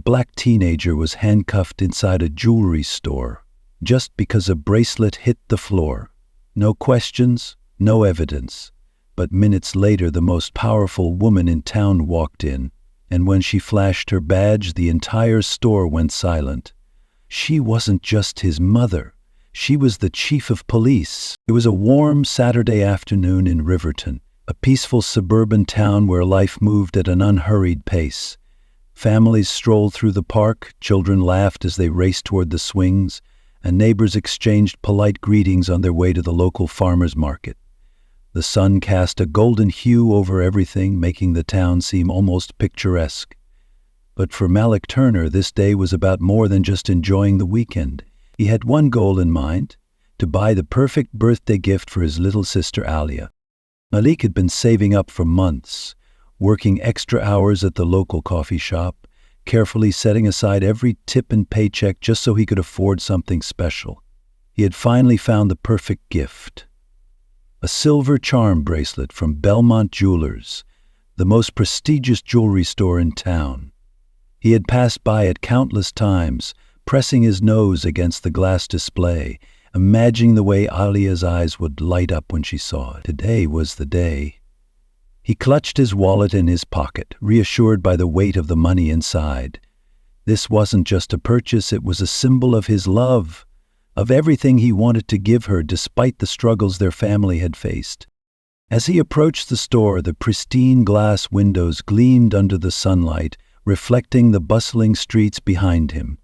black teenager was handcuffed inside a jewelry store just because a bracelet hit the floor. No questions, no evidence. But minutes later, the most powerful woman in town walked in, and when she flashed her badge, the entire store went silent. She wasn't just his mother. She was the chief of police. It was a warm Saturday afternoon in Riverton, a peaceful suburban town where life moved at an unhurried pace. Families strolled through the park, children laughed as they raced toward the swings, and neighbors exchanged polite greetings on their way to the local farmer's market. The sun cast a golden hue over everything, making the town seem almost picturesque. But for Malik Turner, this day was about more than just enjoying the weekend. He had one goal in mind: to buy the perfect birthday gift for his little sister Alia. Malik had been saving up for months, working extra hours at the local coffee shop, carefully setting aside every tip and paycheck just so he could afford something special. He had finally found the perfect gift: a silver charm bracelet from Belmont Jewelers, the most prestigious jewelry store in town. He had passed by it countless times, pressing his nose against the glass display, imagining the way Alia's eyes would light up when she saw it. Today was the day. He clutched his wallet in his pocket, reassured by the weight of the money inside. This wasn't just a purchase, it was a symbol of his love, of everything he wanted to give her despite the struggles their family had faced. As he approached the store, the pristine glass windows gleamed under the sunlight, reflecting the bustling streets behind him.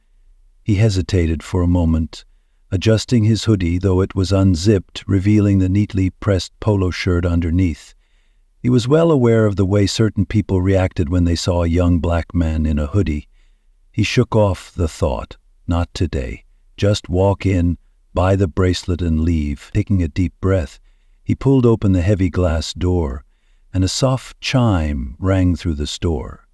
He hesitated for a moment, adjusting his hoodie, though it was unzipped, revealing the neatly pressed polo shirt underneath. He was well aware of the way certain people reacted when they saw a young black man in a hoodie. He shook off the thought. Not today. Just walk in, buy the bracelet and leave. Taking a deep breath, he pulled open the heavy glass door, and a soft chime rang through the store.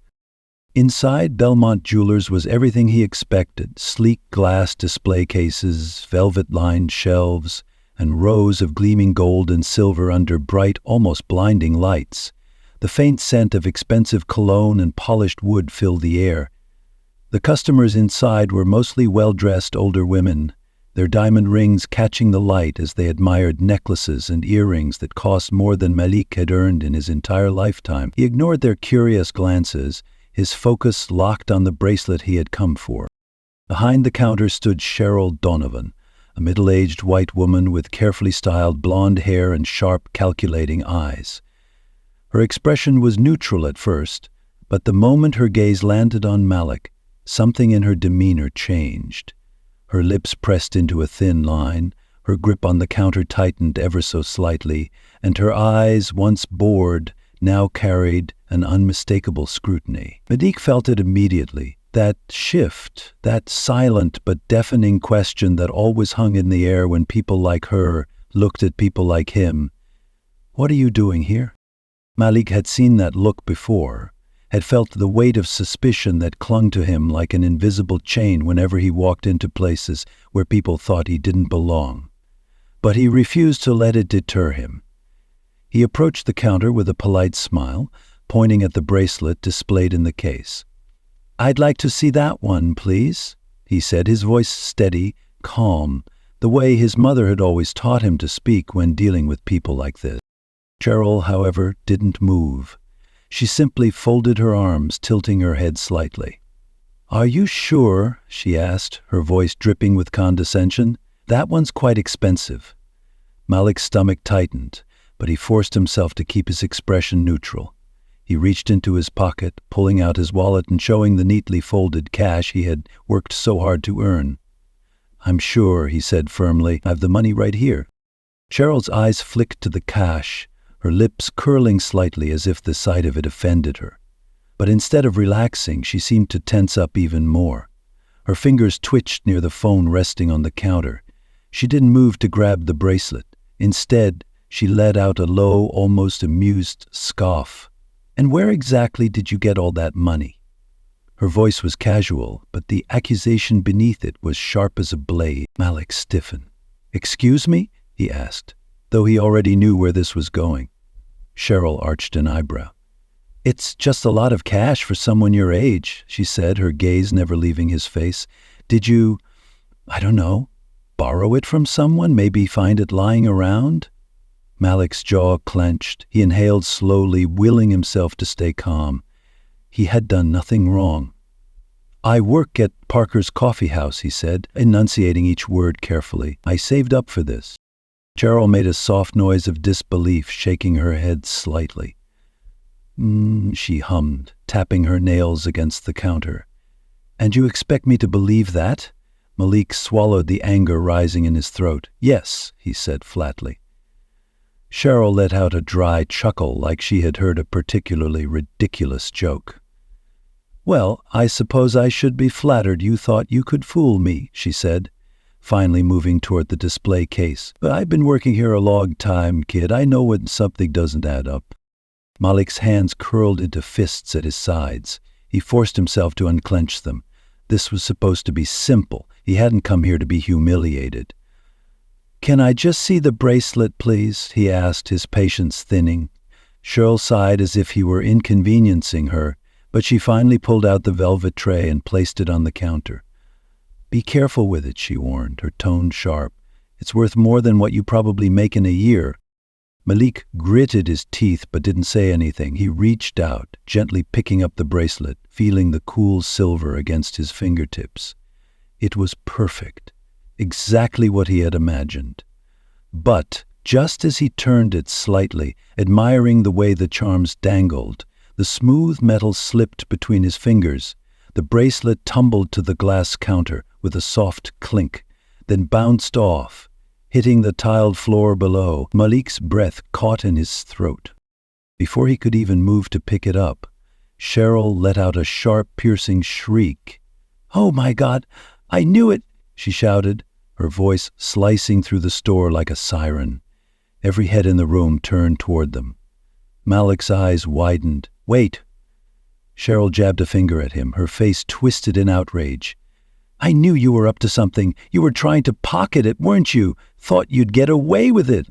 Inside, Belmont Jewelers was everything he expected: sleek glass display cases, velvet-lined shelves, and rows of gleaming gold and silver under bright, almost blinding lights. The faint scent of expensive cologne and polished wood filled the air. The customers inside were mostly well-dressed older women, their diamond rings catching the light as they admired necklaces and earrings that cost more than Malik had earned in his entire lifetime. He ignored their curious glances, his focus locked on the bracelet he had come for. Behind the counter stood Cheryl Donovan, a middle-aged white woman with carefully styled blonde hair and sharp, calculating eyes. Her expression was neutral at first, but the moment her gaze landed on Malik, something in her demeanor changed. Her lips pressed into a thin line, her grip on the counter tightened ever so slightly, and her eyes, once bored, now carried an unmistakable scrutiny. Malik felt it immediately. That shift, that silent but deafening question that always hung in the air when people like her looked at people like him. "What are you doing here?" Malik had seen that look before, had felt the weight of suspicion that clung to him like an invisible chain whenever he walked into places where people thought he didn't belong. But he refused to let it deter him. He approached the counter with a polite smile, pointing at the bracelet displayed in the case. "I'd like to see that one, please," he said, his voice steady, calm, the way his mother had always taught him to speak when dealing with people like this. Cheryl, however, didn't move. She simply folded her arms, tilting her head slightly. "Are you sure?" she asked, her voice dripping with condescension. "That one's quite expensive." Malik's stomach tightened, but he forced himself to keep his expression neutral. He reached into his pocket, pulling out his wallet and showing the neatly folded cash he had worked so hard to earn. "I'm sure," he said firmly. "I've the money right here." Cheryl's eyes flicked to the cash, her lips curling slightly as if the sight of it offended her. But instead of relaxing, she seemed to tense up even more. Her fingers twitched near the phone resting on the counter. She didn't move to grab the bracelet. Instead, she let out a low, almost amused scoff. "And where exactly did you get all that money?" Her voice was casual, but the accusation beneath it was sharp as a blade. Malik stiffened. "Excuse me?" he asked, though he already knew where this was going. Cheryl arched an eyebrow. It's just a lot of cash for someone your age, she said, her gaze never leaving his face. Did you, I don't know, borrow it from someone? Maybe find it lying around? Malik's jaw clenched. He inhaled slowly, willing himself to stay calm. He had done nothing wrong. I work at Parker's Coffee House, he said, enunciating each word carefully. I saved up for this. Cheryl made a soft noise of disbelief, shaking her head slightly. She hummed, tapping her nails against the counter. And you expect me to believe that? Malik swallowed the anger rising in his throat. Yes, he said flatly. Cheryl let out a dry chuckle like she had heard a particularly ridiculous joke. Well, I suppose I should be flattered you thought you could fool me, she said, finally moving toward the display case. But I've been working here a long time, kid. I know when something doesn't add up. Malik's hands curled into fists at his sides. He forced himself to unclench them. This was supposed to be simple. He hadn't come here to be humiliated. Can I just see the bracelet, please? He asked, his patience thinning. Cheryl sighed as if he were inconveniencing her, but she finally pulled out the velvet tray and placed it on the counter. Be careful with it, she warned, her tone sharp. It's worth more than what you probably make in a year. Malik gritted his teeth but didn't say anything. He reached out, gently picking up the bracelet, feeling the cool silver against his fingertips. It was perfect, exactly what he had imagined. But just as he turned it slightly, admiring the way the charms dangled, the smooth metal slipped between his fingers. The bracelet tumbled to the glass counter with a soft clink, then bounced off, hitting the tiled floor below. Malik's breath caught in his throat. Before he could even move to pick it up, Cheryl let out a sharp, piercing shriek. Oh my God, I knew it, she shouted, her voice slicing through the store like a siren. Every head in the room turned toward them. Malik's eyes widened. Wait. Cheryl jabbed a finger at him, her face twisted in outrage. I knew you were up to something. You were trying to pocket it, weren't you? Thought you'd get away with it.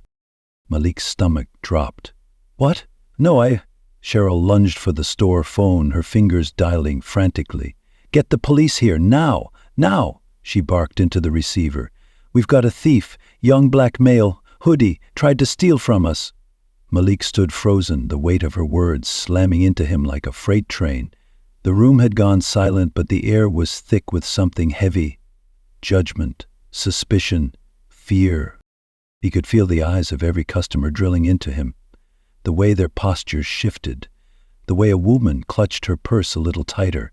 Malik's stomach dropped. What? No, Cheryl lunged for the store phone, her fingers dialing frantically. Get the police here, now, now, she barked into the receiver. We've got a thief, young black male, hoodie, tried to steal from us. Malik stood frozen, the weight of her words slamming into him like a freight train. The room had gone silent, but the air was thick with something heavy. Judgment, suspicion, fear. He could feel the eyes of every customer drilling into him, the way their postures shifted, the way a woman clutched her purse a little tighter.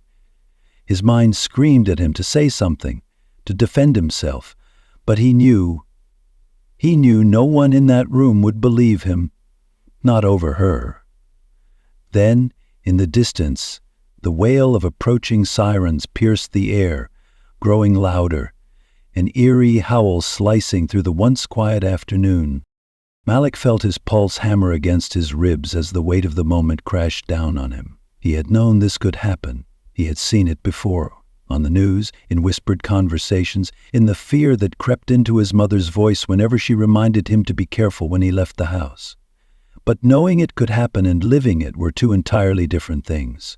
His mind screamed at him to say something, to defend himself, but he knew no one in that room would believe him, not over her. Then, in the distance, the wail of approaching sirens pierced the air, growing louder, an eerie howl slicing through the once quiet afternoon. Malik felt his pulse hammer against his ribs as the weight of the moment crashed down on him. He had known this could happen. He had seen it before, on the news, in whispered conversations, in the fear that crept into his mother's voice whenever she reminded him to be careful when he left the house. But knowing it could happen and living it were two entirely different things.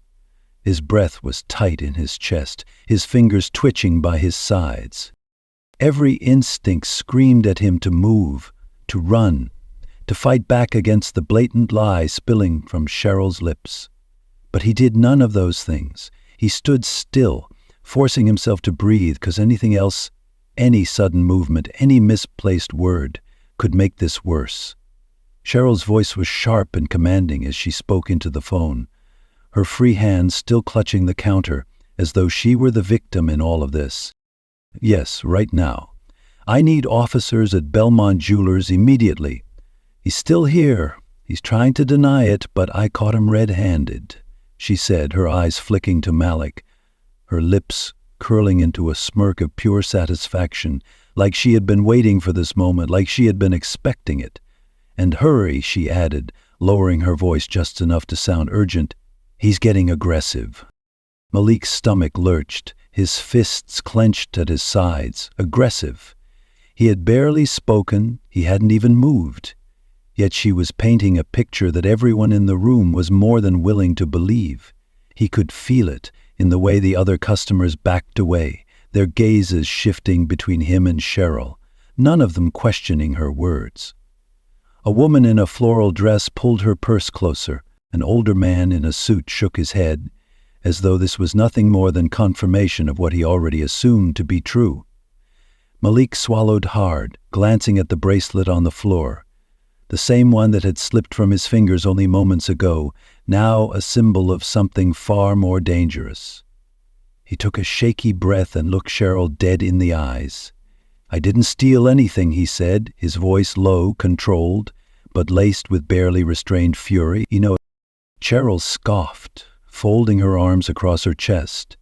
His breath was tight in his chest, his fingers twitching by his sides. Every instinct screamed at him to move, to run, to fight back against the blatant lie spilling from Cheryl's lips. But he did none of those things. He stood still, forcing himself to breathe, because anything else, any sudden movement, any misplaced word, could make this worse. Cheryl's voice was sharp and commanding as she spoke into the phone, her free hand still clutching the counter, as though she were the victim in all of this. Yes, right now. I need officers at Belmont Jewelers immediately. He's still here. He's trying to deny it, but I caught him red-handed, she said, her eyes flicking to Malik, her lips curling into a smirk of pure satisfaction, like she had been waiting for this moment, like she had been expecting it. And hurry, she added, lowering her voice just enough to sound urgent. He's getting aggressive. Malik's stomach lurched, his fists clenched at his sides. Aggressive. He had barely spoken, he hadn't even moved. Yet she was painting a picture that everyone in the room was more than willing to believe. He could feel it in the way the other customers backed away, their gazes shifting between him and Cheryl, none of them questioning her words. A woman in a floral dress pulled her purse closer. An older man in a suit shook his head, as though this was nothing more than confirmation of what he already assumed to be true. Malik swallowed hard, glancing at the bracelet on the floor. The same one that had slipped from his fingers only moments ago, now a symbol of something far more dangerous. He took a shaky breath and looked Cheryl dead in the eyes. "I didn't steal anything," he said, his voice low, controlled, but laced with barely restrained fury. "You know," Cheryl scoffed, folding her arms across her chest.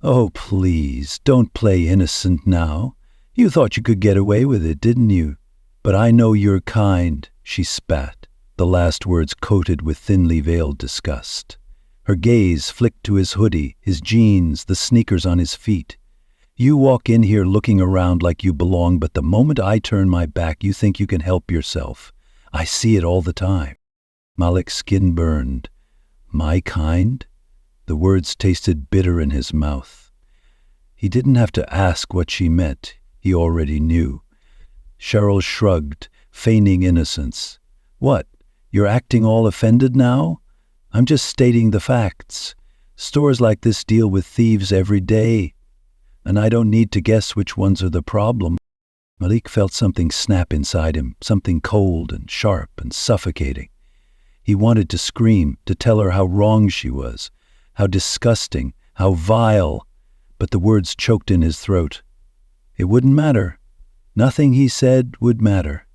"Oh, please, don't play innocent now. You thought you could get away with it, didn't you? But I know you're kind," she spat, the last words coated with thinly veiled disgust. Her gaze flicked to his hoodie, his jeans, the sneakers on his feet. "You walk in here looking around like you belong, but the moment I turn my back, you think you can help yourself. I see it all the time." Malik's skin burned. "My kind?" The words tasted bitter in his mouth. He didn't have to ask what she meant. He already knew. Cheryl shrugged, feigning innocence. "What? You're acting all offended now? I'm just stating the facts. Stores like this deal with thieves every day, and I don't need to guess which ones are the problem." Malik felt something snap inside him, something cold and sharp and suffocating. He wanted to scream, to tell her how wrong she was, how disgusting, how vile, but the words choked in his throat. It wouldn't matter. Nothing he said would matter,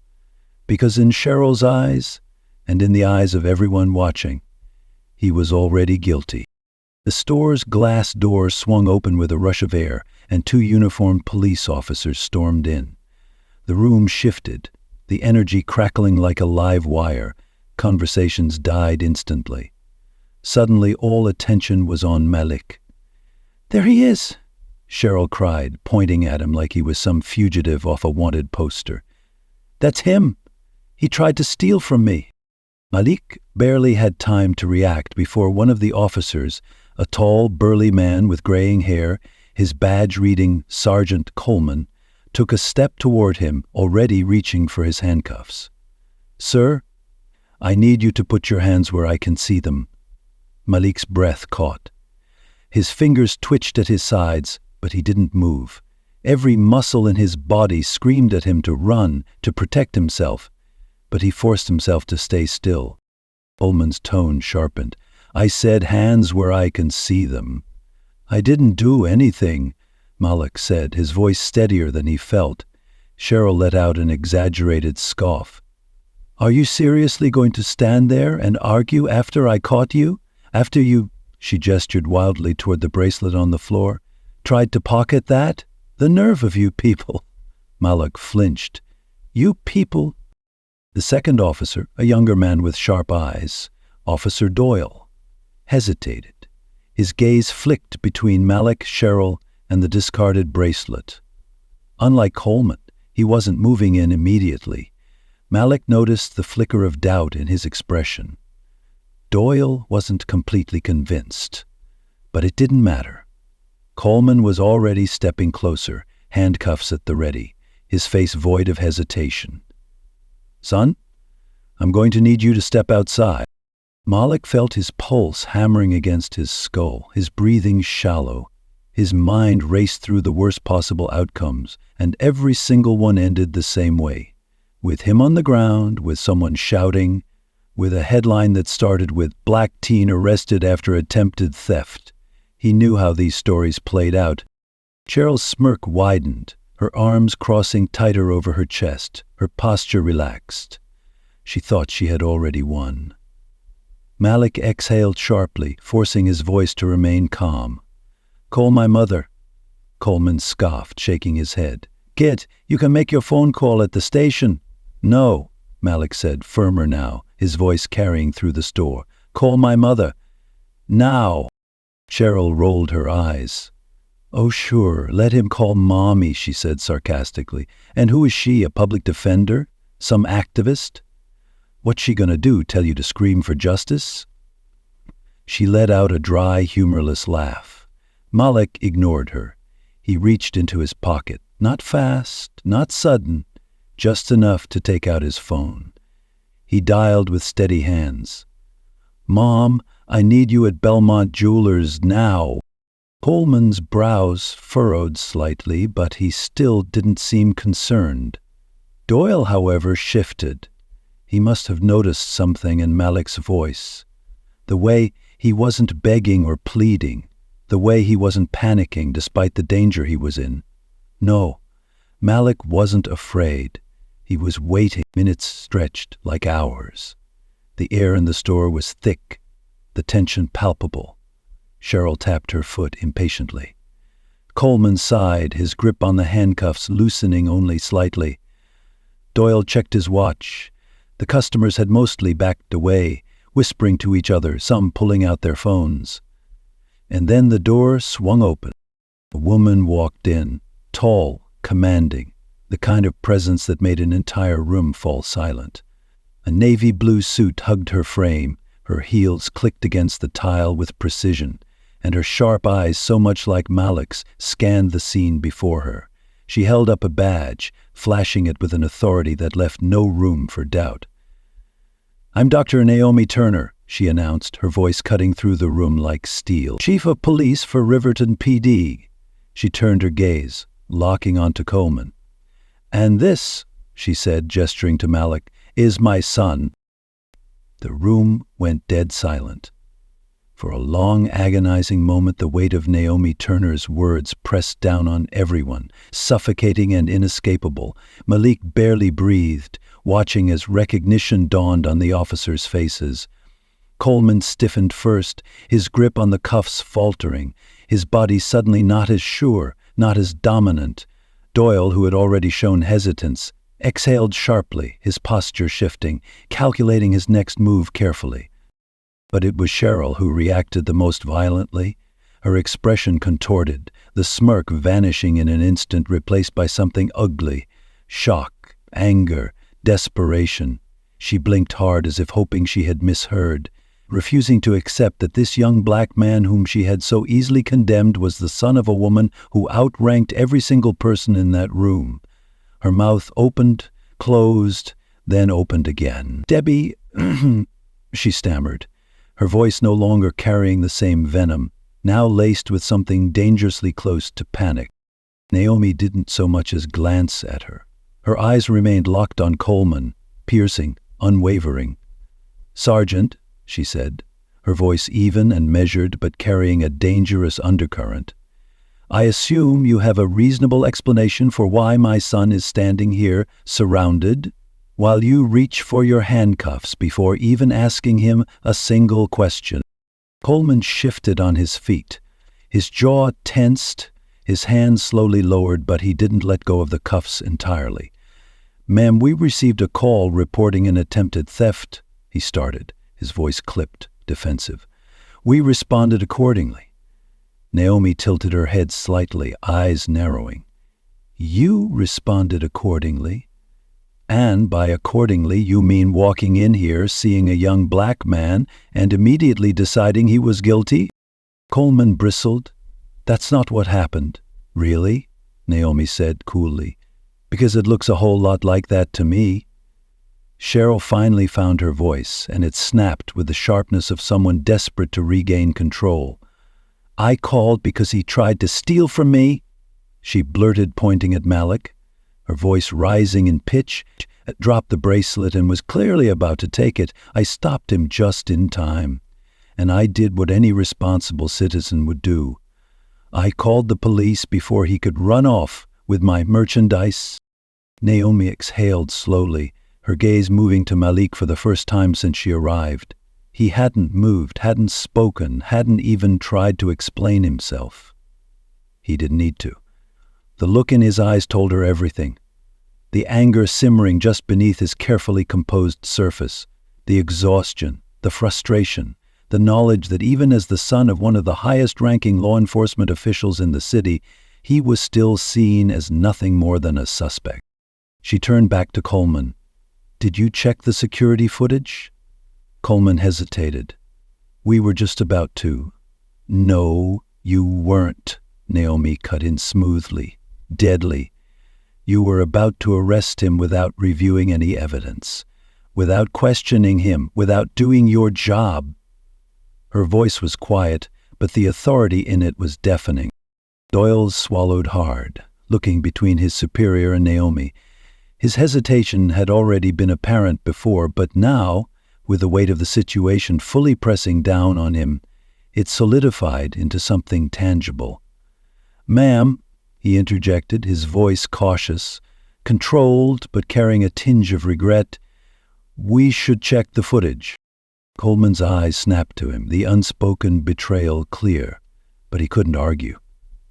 because in Cheryl's eyes, and in the eyes of everyone watching, he was already guilty. The store's glass door swung open with a rush of air, and 2 uniformed police officers stormed in. The room shifted, the energy crackling like a live wire. Conversations died instantly. Suddenly all attention was on Malik. "There he is!" Cheryl cried, pointing at him like he was some fugitive off a wanted poster. "That's him! He tried to steal from me!" Malik barely had time to react before one of the officers, a tall, burly man with graying hair, his badge reading Sergeant Coleman, took a step toward him, already reaching for his handcuffs. "Sir, I need you to put your hands where I can see them." Malik's breath caught. His fingers twitched at his sides, but he didn't move. Every muscle in his body screamed at him to run, to protect himself, but he forced himself to stay still. Coleman's tone sharpened. "I said hands where I can see them." "I didn't do anything," Malik said, his voice steadier than he felt. Cheryl let out an exaggerated scoff. "Are you seriously going to stand there and argue after I caught you? After you," she gestured wildly toward the bracelet on the floor, "tried to pocket that? The nerve of you people!" Malik flinched. "You people?" The second officer, a younger man with sharp eyes, Officer Doyle, hesitated. His gaze flicked between Malik, Cheryl, and the discarded bracelet. Unlike Coleman, he wasn't moving in immediately. Malik noticed the flicker of doubt in his expression. Doyle wasn't completely convinced, but it didn't matter. Coleman was already stepping closer, handcuffs at the ready, his face void of hesitation. "Son, I'm going to need you to step outside." Malik felt his pulse hammering against his skull, his breathing shallow. His mind raced through the worst possible outcomes, and every single one ended the same way. With him on the ground, with someone shouting, with a headline that started with "Black Teen Arrested After Attempted Theft." He knew how these stories played out. Cheryl's smirk widened, her arms crossing tighter over her chest, her posture relaxed. She thought she had already won. Malik exhaled sharply, forcing his voice to remain calm. "Call my mother." Coleman scoffed, shaking his head. "Kid, you can make your phone call at the station." "No," Malik said, firmer now, his voice carrying through the store. "Call my mother. Now." Cheryl rolled her eyes. "Oh, sure, let him call Mommy," she said sarcastically. "And who is she, a public defender? Some activist?" What's she gonna do, tell you to scream for justice? She let out a dry, humorless laugh. Malik ignored her. He reached into his pocket, not fast, not sudden, just enough to take out his phone. He dialed with steady hands. "Mom, I need you at Belmont Jewelers now." Coleman's brows furrowed slightly, but he still didn't seem concerned. Doyle, however, shifted. He must have noticed something in Malik's voice. The way he wasn't begging or pleading. The way he wasn't panicking despite the danger he was in. No, Malik wasn't afraid. He was waiting. Minutes stretched like hours. The air in the store was thick, the tension palpable. Cheryl tapped her foot impatiently. Coleman sighed, his grip on the handcuffs loosening only slightly. Doyle checked his watch. The customers had mostly backed away, whispering to each other, some pulling out their phones. And then the door swung open. A woman walked in, tall, commanding, the kind of presence that made an entire room fall silent. A navy blue suit hugged her frame, her heels clicked against the tile with precision, and her sharp eyes, so much like Malik's, scanned the scene before her. She held up a badge, flashing it with an authority that left no room for doubt. "I'm Dr. Naomi Turner," she announced, her voice cutting through the room like steel. "Chief of Police for Riverton PD." She turned her gaze, locking onto Coleman. "And this," she said, gesturing to Malik, "is my son." The room went dead silent. For a long, agonizing moment, the weight of Naomi Turner's words pressed down on everyone, suffocating and inescapable. Malik barely breathed, watching as recognition dawned on the officers' faces. Coleman stiffened first, his grip on the cuffs faltering, his body suddenly not as sure, not as dominant. Doyle, who had already shown hesitance, exhaled sharply, his posture shifting, calculating his next move carefully. But it was Cheryl who reacted the most violently. Her expression contorted, the smirk vanishing in an instant, replaced by something ugly. Shock, anger, desperation. She blinked hard as if hoping she had misheard, refusing to accept that this young black man whom she had so easily condemned was the son of a woman who outranked every single person in that room. Her mouth opened, closed, then opened again. "Debbie," she stammered, her voice no longer carrying the same venom, now laced with something dangerously close to panic. Naomi didn't so much as glance at her. Her eyes remained locked on Coleman, piercing, unwavering. "Sergeant," she said, her voice even and measured but carrying a dangerous undercurrent, "I assume you have a reasonable explanation for why my son is standing here, surrounded, while you reach for your handcuffs before even asking him a single question." Coleman shifted on his feet. His jaw tensed, his hands slowly lowered, but he didn't let go of the cuffs entirely. "Ma'am, we received a call reporting an attempted theft," he started, his voice clipped, defensive. "We responded accordingly." Naomi tilted her head slightly, eyes narrowing. "You responded accordingly? And by accordingly, you mean walking in here, seeing a young black man, and immediately deciding he was guilty?" Coleman bristled. "That's not what happened." "Really?" Naomi said coolly. "Because it looks a whole lot like that to me." Cheryl finally found her voice, and it snapped with the sharpness of someone desperate to regain control. "I called because he tried to steal from me," she blurted, pointing at Malik. Her voice rising in pitch, dropped the bracelet and was clearly about to take it. "I stopped him just in time, and I did what any responsible citizen would do. I called the police before he could run off with my merchandise." Naomi exhaled slowly, her gaze moving to Malik for the first time since she arrived. He hadn't moved, hadn't spoken, hadn't even tried to explain himself. He didn't need to. The look in his eyes told her everything. The anger simmering just beneath his carefully composed surface, the exhaustion, the frustration, the knowledge that even as the son of one of the highest-ranking law enforcement officials in the city, he was still seen as nothing more than a suspect. She turned back to Coleman. "Did you check the security footage?" Coleman hesitated. "We were just about to." "No, you weren't," Naomi cut in smoothly, deadly. "You were about to arrest him without reviewing any evidence, without questioning him, without doing your job." Her voice was quiet, but the authority in it was deafening. Doyle swallowed hard, looking between his superior and Naomi. His hesitation had already been apparent before, but now, with the weight of the situation fully pressing down on him, it solidified into something tangible. "Ma'am," he interjected, his voice cautious, controlled but carrying a tinge of regret, "we should check the footage." Coleman's eyes snapped to him, the unspoken betrayal clear, but he couldn't argue.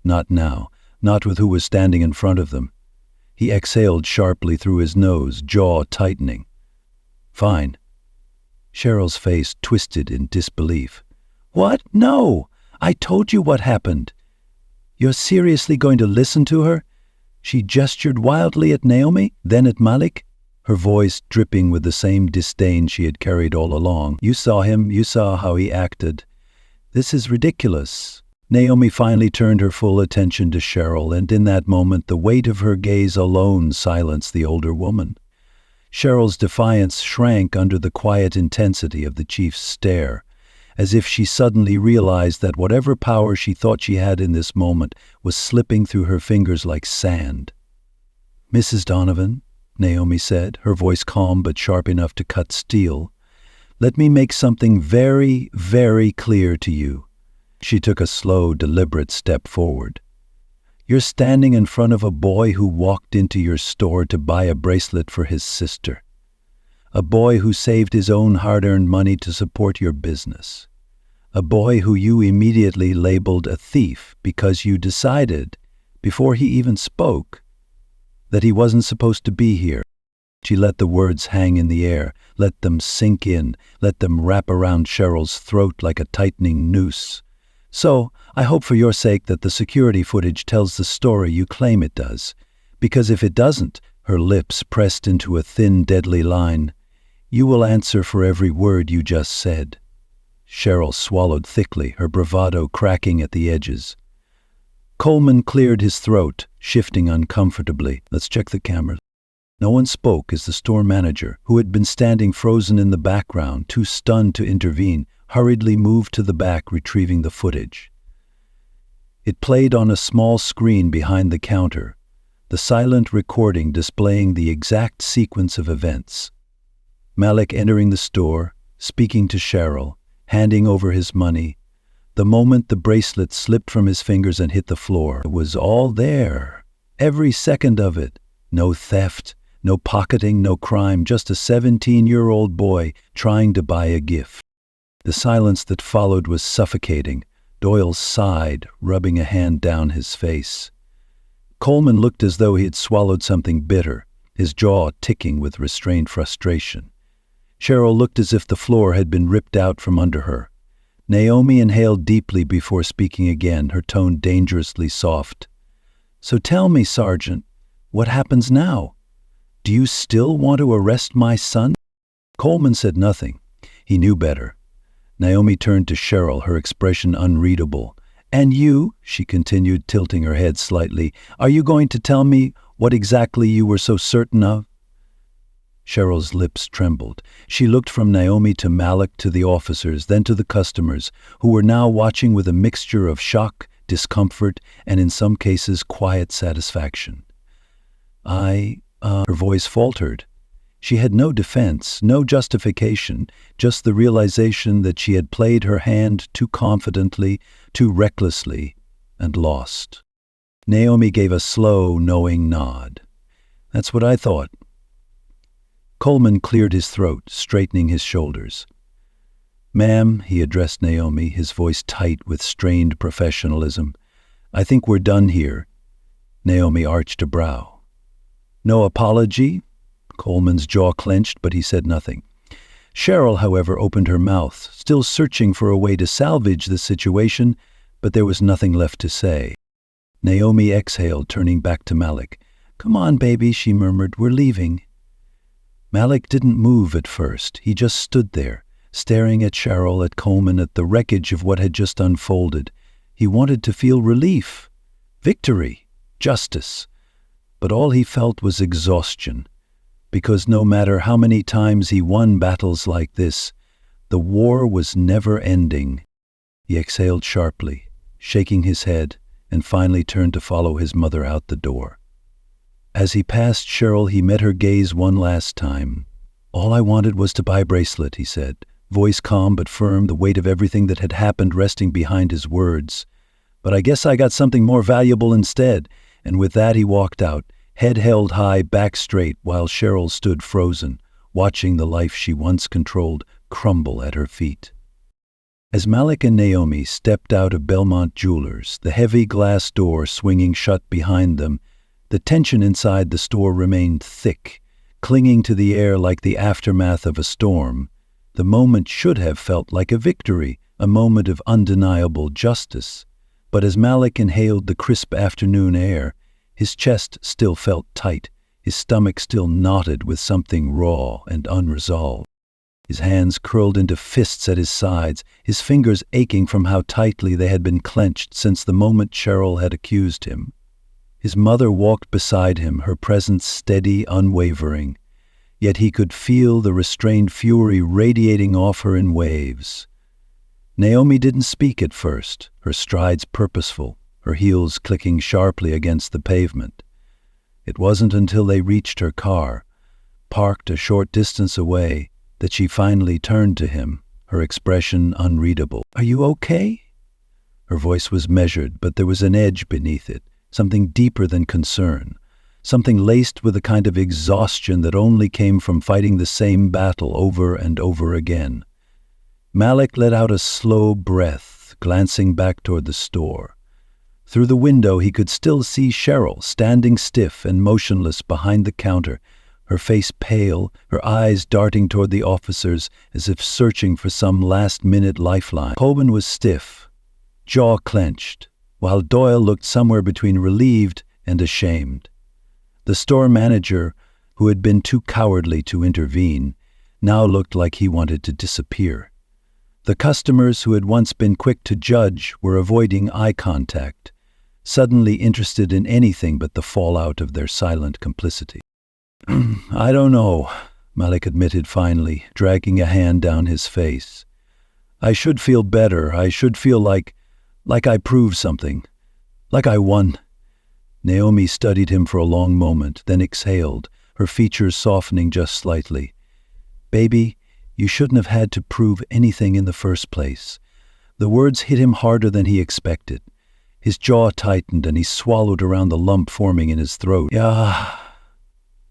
Not now, not with who was standing in front of them. He exhaled sharply through his nose, jaw tightening. "Fine." Cheryl's face twisted in disbelief. "What? No! I told you what happened." "You're seriously going to listen to her?" She gestured wildly at Naomi, then at Malik, her voice dripping with the same disdain she had carried all along. "You saw him, you saw how he acted. This is ridiculous." Naomi finally turned her full attention to Cheryl, and in that moment the weight of her gaze alone silenced the older woman. Cheryl's defiance shrank under the quiet intensity of the chief's stare, as if she suddenly realized that whatever power she thought she had in this moment was slipping through her fingers like sand. "Mrs. Donovan," Naomi said, her voice calm but sharp enough to cut steel, "let me make something very, very clear to you." She took a slow, deliberate step forward. "You're standing in front of a boy who walked into your store to buy a bracelet for his sister. A boy who saved his own hard-earned money to support your business. A boy who you immediately labeled a thief because you decided, before he even spoke, that he wasn't supposed to be here." She let the words hang in the air, let them sink in, let them wrap around Cheryl's throat like a tightening noose. "So, I hope for your sake that the security footage tells the story you claim it does. Because if it doesn't," her lips pressed into a thin, deadly line, "you will answer for every word you just said." Cheryl swallowed thickly, her bravado cracking at the edges. Coleman cleared his throat, shifting uncomfortably. "Let's check the cameras." No one spoke as the store manager, who had been standing frozen in the background, too stunned to intervene, hurriedly moved to the back, retrieving the footage. It played on a small screen behind the counter, the silent recording displaying the exact sequence of events. Malik entering the store, speaking to Cheryl, handing over his money. The moment the bracelet slipped from his fingers and hit the floor, it was all there. Every second of it. No theft, no pocketing, no crime, just a 17-year-old boy trying to buy a gift. The silence that followed was suffocating. Doyle sighed, rubbing a hand down his face. Coleman looked as though he had swallowed something bitter, his jaw ticking with restrained frustration. Cheryl looked as if the floor had been ripped out from under her. Naomi inhaled deeply before speaking again, her tone dangerously soft. "So tell me, Sergeant, what happens now? Do you still want to arrest my son?" Coleman said nothing. He knew better. Naomi turned to Cheryl, her expression unreadable. "And you," she continued, tilting her head slightly, "are you going to tell me what exactly you were so certain of?" Cheryl's lips trembled. She looked from Naomi to Malik to the officers, then to the customers, who were now watching with a mixture of shock, discomfort, and in some cases quiet satisfaction. Her voice faltered. She had no defense, no justification, just the realization that she had played her hand too confidently, too recklessly, and lost. Naomi gave a slow, knowing nod. "That's what I thought." Coleman cleared his throat, straightening his shoulders. "Ma'am," he addressed Naomi, his voice tight with strained professionalism, "I think we're done here." Naomi arched a brow. "No apology?" Coleman's jaw clenched, but he said nothing. Cheryl, however, opened her mouth, still searching for a way to salvage the situation, but there was nothing left to say. Naomi exhaled, turning back to Malik. "Come on, baby," she murmured, "we're leaving." Malik didn't move at first. He just stood there, staring at Cheryl, at Coleman, at the wreckage of what had just unfolded. He wanted to feel relief, victory, justice. But all he felt was exhaustion, because no matter how many times he won battles like this, the war was never ending. He exhaled sharply, shaking his head, and finally turned to follow his mother out the door. As he passed Cheryl, he met her gaze one last time. "All I wanted was to buy a bracelet," he said, voice calm but firm, the weight of everything that had happened resting behind his words. "But I guess I got something more valuable instead." And with that he walked out, head held high, back straight, while Cheryl stood frozen, watching the life she once controlled crumble at her feet. As Malik and Naomi stepped out of Belmont Jewelers, the heavy glass door swinging shut behind them, the tension inside the store remained thick, clinging to the air like the aftermath of a storm. The moment should have felt like a victory, a moment of undeniable justice. But as Malik inhaled the crisp afternoon air, his chest still felt tight, his stomach still knotted with something raw and unresolved. His hands curled into fists at his sides, his fingers aching from how tightly they had been clenched since the moment Cheryl had accused him. His mother walked beside him, her presence steady, unwavering. Yet he could feel the restrained fury radiating off her in waves. Naomi didn't speak at first, her strides purposeful, her heels clicking sharply against the pavement. It wasn't until they reached her car, parked a short distance away, that she finally turned to him, her expression unreadable. "Are you okay?" Her voice was measured, but there was an edge beneath it, something deeper than concern, something laced with a kind of exhaustion that only came from fighting the same battle over and over again. Malik let out a slow breath, glancing back toward the store. Through the window he could still see Cheryl standing stiff and motionless behind the counter, her face pale, her eyes darting toward the officers as if searching for some last-minute lifeline. Coleman was stiff, jaw clenched, while Doyle looked somewhere between relieved and ashamed. The store manager, who had been too cowardly to intervene, now looked like he wanted to disappear. The customers who had once been quick to judge were avoiding eye contact, suddenly interested in anything but the fallout of their silent complicity. "I don't know," Malik admitted finally, dragging a hand down his face. "I should feel better. I should feel like I proved something. Like I won." Naomi studied him for a long moment, then exhaled, her features softening just slightly. "Baby, you shouldn't have had to prove anything in the first place." The words hit him harder than he expected. His jaw tightened and he swallowed around the lump forming in his throat. "Yeah,"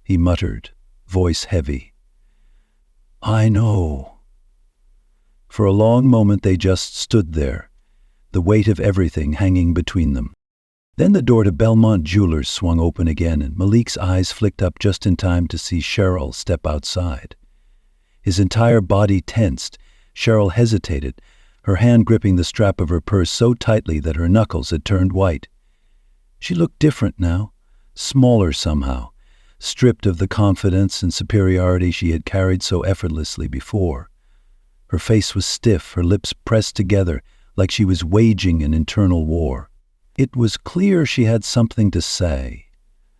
he muttered, voice heavy. "I know." For a long moment they just stood there, the weight of everything hanging between them. Then the door to Belmont Jewelers swung open again, and Malik's eyes flicked up just in time to see Cheryl step outside. His entire body tensed. Cheryl hesitated, her hand gripping the strap of her purse so tightly that her knuckles had turned white. She looked different now, smaller somehow, stripped of the confidence and superiority she had carried so effortlessly before. Her face was stiff, her lips pressed together like she was waging an internal war. It was clear she had something to say,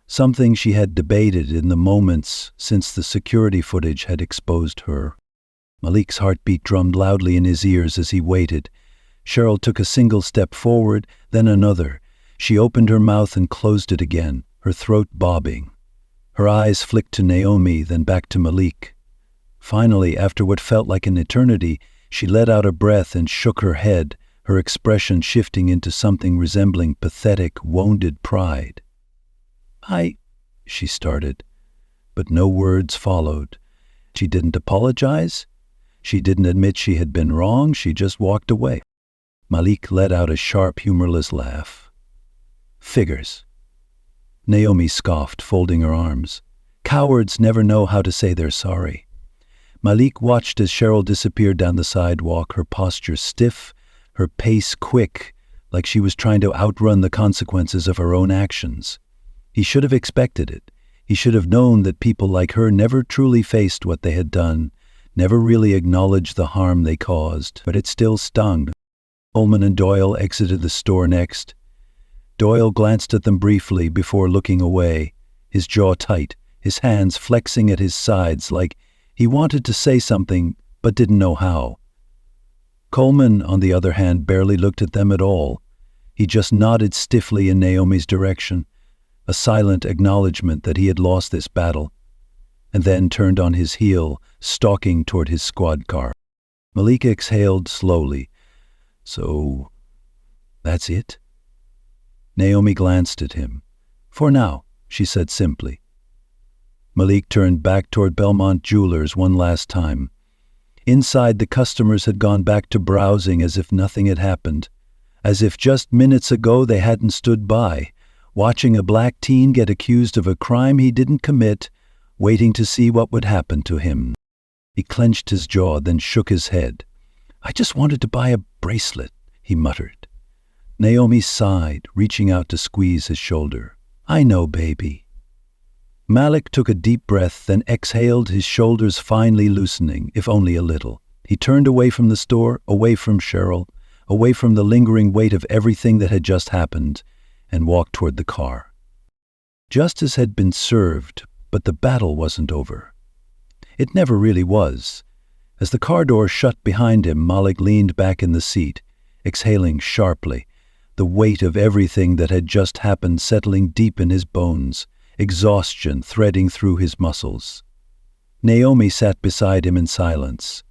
something she had debated in the moments since the security footage had exposed her. Malik's heartbeat drummed loudly in his ears as he waited. Cheryl took a single step forward, then another. She opened her mouth and closed it again, her throat bobbing. Her eyes flicked to Naomi, then back to Malik. Finally, after what felt like an eternity, she let out a breath and shook her head, her expression shifting into something resembling pathetic, wounded pride. She started, but no words followed. She didn't apologize. She didn't admit she had been wrong. She just walked away. Malik let out a sharp, humorless laugh. "Figures." Naomi scoffed, folding her arms. "Cowards never know how to say they're sorry." Malik watched as Cheryl disappeared down the sidewalk, her posture stiff, her pace quick, like she was trying to outrun the consequences of her own actions. He should have expected it. He should have known that people like her never truly faced what they had done, never really acknowledged the harm they caused, but it still stung. Coleman and Doyle exited the store next. Doyle glanced at them briefly before looking away, his jaw tight, his hands flexing at his sides like he wanted to say something but didn't know how. Coleman, on the other hand, barely looked at them at all. He just nodded stiffly in Naomi's direction, a silent acknowledgement that he had lost this battle, and then turned on his heel, stalking toward his squad car. Malik exhaled slowly. So, that's it? Naomi glanced at him. For now, she said simply. Malik turned back toward Belmont Jewelers one last time. Inside, the customers had gone back to browsing as if nothing had happened, as if just minutes ago they hadn't stood by, watching a black teen get accused of a crime he didn't commit, waiting to see what would happen to him. He clenched his jaw, then shook his head. I just wanted to buy a bracelet, he muttered. Naomi sighed, reaching out to squeeze his shoulder. I know, baby. Malik took a deep breath, then exhaled, his shoulders finally loosening, if only a little. He turned away from the store, away from Cheryl, away from the lingering weight of everything that had just happened, and walked toward the car. Justice had been served, but the battle wasn't over. It never really was. As the car door shut behind him, Malik leaned back in the seat, exhaling sharply, the weight of everything that had just happened settling deep in his bones, exhaustion threading through his muscles. Naomi sat beside him in silence,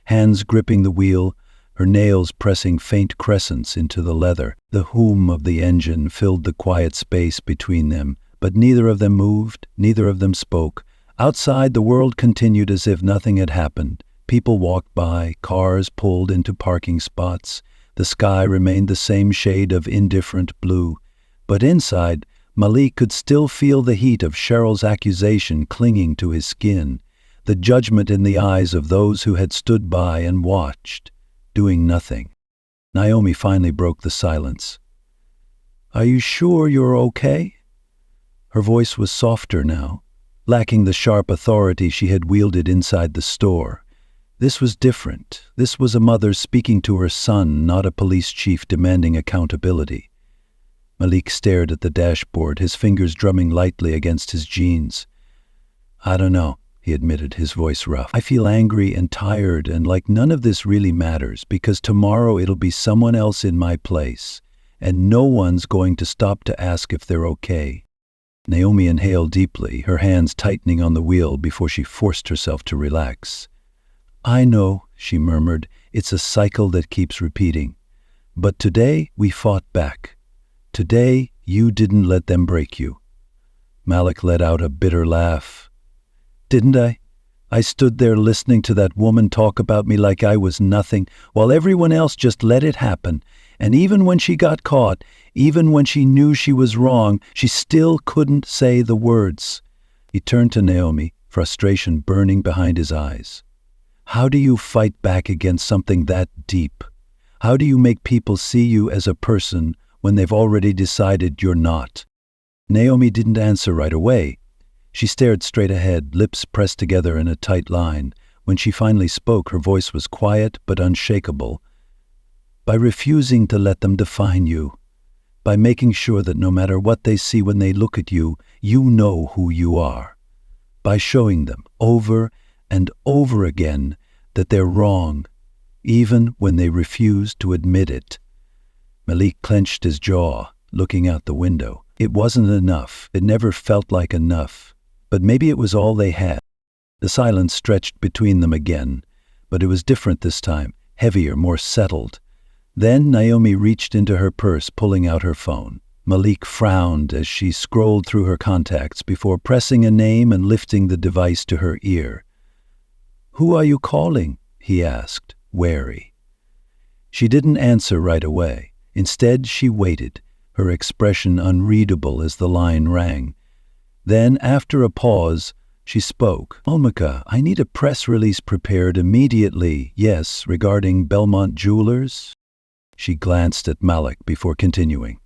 hands gripping the wheel, her nails pressing faint crescents into the leather. The hum of the engine filled the quiet space between them, but neither of them moved, neither of them spoke. Outside, the world continued as if nothing had happened. People walked by, cars pulled into parking spots. The sky remained the same shade of indifferent blue. But inside, Malik could still feel the heat of Cheryl's accusation clinging to his skin, the judgment in the eyes of those who had stood by and watched, doing nothing. Naomi finally broke the silence. Are you sure you're okay? Her voice was softer now, lacking the sharp authority she had wielded inside the store. This was different. This was a mother speaking to her son, not a police chief demanding accountability. Malik stared at the dashboard, his fingers drumming lightly against his jeans. I don't know, he admitted, his voice rough. I feel angry and tired and like none of this really matters because tomorrow it'll be someone else in my place, and no one's going to stop to ask if they're okay. Naomi inhaled deeply, her hands tightening on the wheel before she forced herself to relax. I know, she murmured, it's a cycle that keeps repeating. But today we fought back. Today you didn't let them break you. Malik let out a bitter laugh. Didn't I? I stood there listening to that woman talk about me like I was nothing, while everyone else just let it happen. And even when she got caught, even when she knew she was wrong, she still couldn't say the words. He turned to Naomi, frustration burning behind his eyes. How do you fight back against something that deep? How do you make people see you as a person when they've already decided you're not? Naomi didn't answer right away. She stared straight ahead, lips pressed together in a tight line. When she finally spoke, her voice was quiet but unshakable. By refusing to let them define you. By making sure that no matter what they see when they look at you, you know who you are. By showing them over and over again that they're wrong, even when they refuse to admit it. Malik clenched his jaw, looking out the window. It wasn't enough. It never felt like enough. But maybe it was all they had. The silence stretched between them again, but it was different this time, heavier, more settled. Then Naomi reached into her purse, pulling out her phone. Malik frowned as she scrolled through her contacts before pressing a name and lifting the device to her ear. Who are you calling? He asked, wary. She didn't answer right away. Instead, she waited, her expression unreadable as the line rang. Then, after a pause, she spoke. Olmika, I need a press release prepared immediately. Yes, regarding Belmont Jewelers? She glanced at Malik before continuing.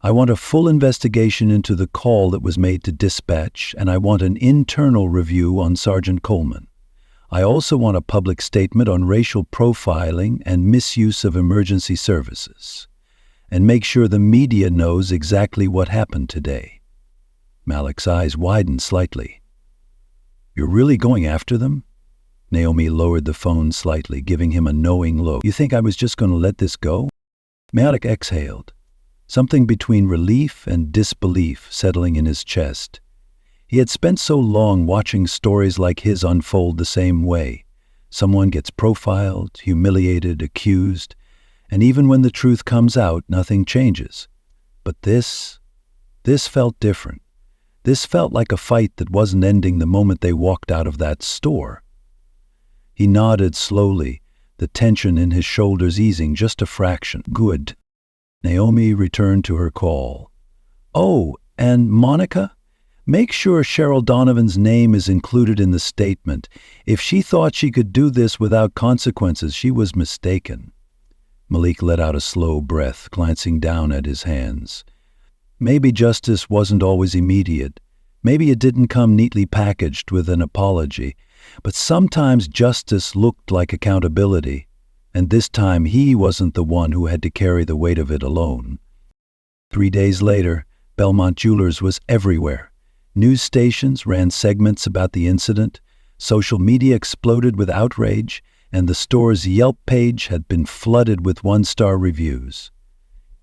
I want a full investigation into the call that was made to dispatch, and I want an internal review on Sergeant Coleman. I also want a public statement on racial profiling and misuse of emergency services. And make sure the media knows exactly what happened today. Malik's eyes widened slightly. You're really going after them? Naomi lowered the phone slightly, giving him a knowing look. You think I was just going to let this go? Malik exhaled, something between relief and disbelief settling in his chest. He had spent so long watching stories like his unfold the same way. Someone gets profiled, humiliated, accused, and even when the truth comes out, nothing changes. But this felt different. This felt like a fight that wasn't ending the moment they walked out of that store. He nodded slowly, the tension in his shoulders easing just a fraction. Good. Naomi returned to her call. Oh, and Monica? Make sure Cheryl Donovan's name is included in the statement. If she thought she could do this without consequences, she was mistaken. Malik let out a slow breath, glancing down at his hands. Maybe justice wasn't always immediate. Maybe it didn't come neatly packaged with an apology. But sometimes justice looked like accountability, and this time he wasn't the one who had to carry the weight of it alone. 3 days later, Belmont Jewelers was everywhere. News stations ran segments about the incident, social media exploded with outrage, and the store's Yelp page had been flooded with one-star reviews.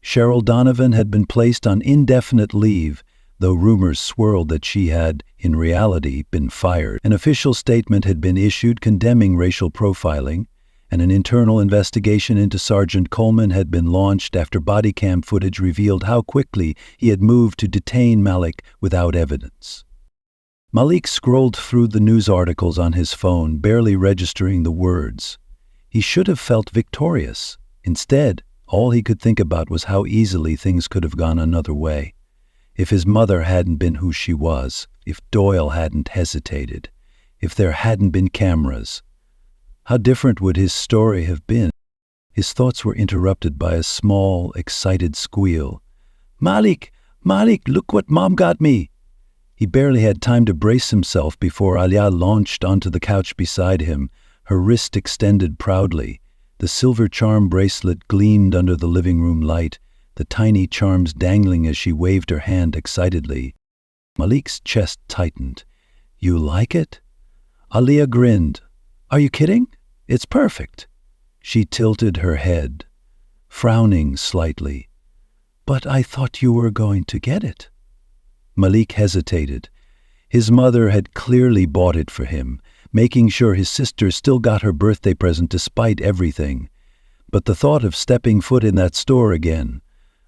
Cheryl Donovan had been placed on indefinite leave, though rumors swirled that she had, in reality, been fired. An official statement had been issued condemning racial profiling, and an internal investigation into Sergeant Coleman had been launched after body cam footage revealed how quickly he had moved to detain Malik without evidence. Malik scrolled through the news articles on his phone, barely registering the words. He should have felt victorious. Instead, all he could think about was how easily things could have gone another way. If his mother hadn't been who she was, if Doyle hadn't hesitated, if there hadn't been cameras, how different would his story have been? His thoughts were interrupted by a small, excited squeal. Malik! Malik, look what Mom got me! He barely had time to brace himself before Alia launched onto the couch beside him, her wrist extended proudly. The silver charm bracelet gleamed under the living room light, the tiny charms dangling as she waved her hand excitedly. Malik's chest tightened. You like it? Alia grinned. Are you kidding? It's perfect. She tilted her head, frowning slightly. But I thought you were going to get it. Malik hesitated. His mother had clearly bought it for him, making sure his sister still got her birthday present despite everything. But the thought of stepping foot in that store again,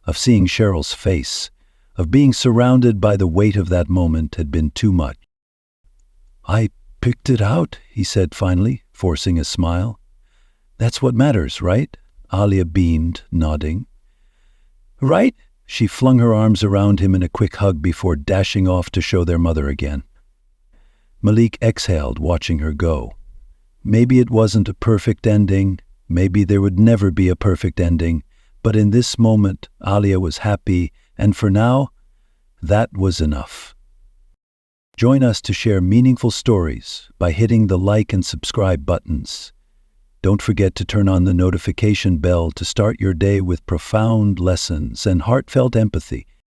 of seeing Cheryl's face, of being surrounded by the weight of that moment had been too much. I picked it out, he said finally, forcing a smile. That's what matters, right? Alia beamed, nodding. Right? She flung her arms around him in a quick hug before dashing off to show their mother again. Malik exhaled, watching her go. Maybe it wasn't a perfect ending. Maybe there would never be a perfect ending. But in this moment, Alia was happy, and for now, that was enough. Join us to share meaningful stories by hitting the like and subscribe buttons. Don't forget to turn on the notification bell to start your day with profound lessons and heartfelt empathy.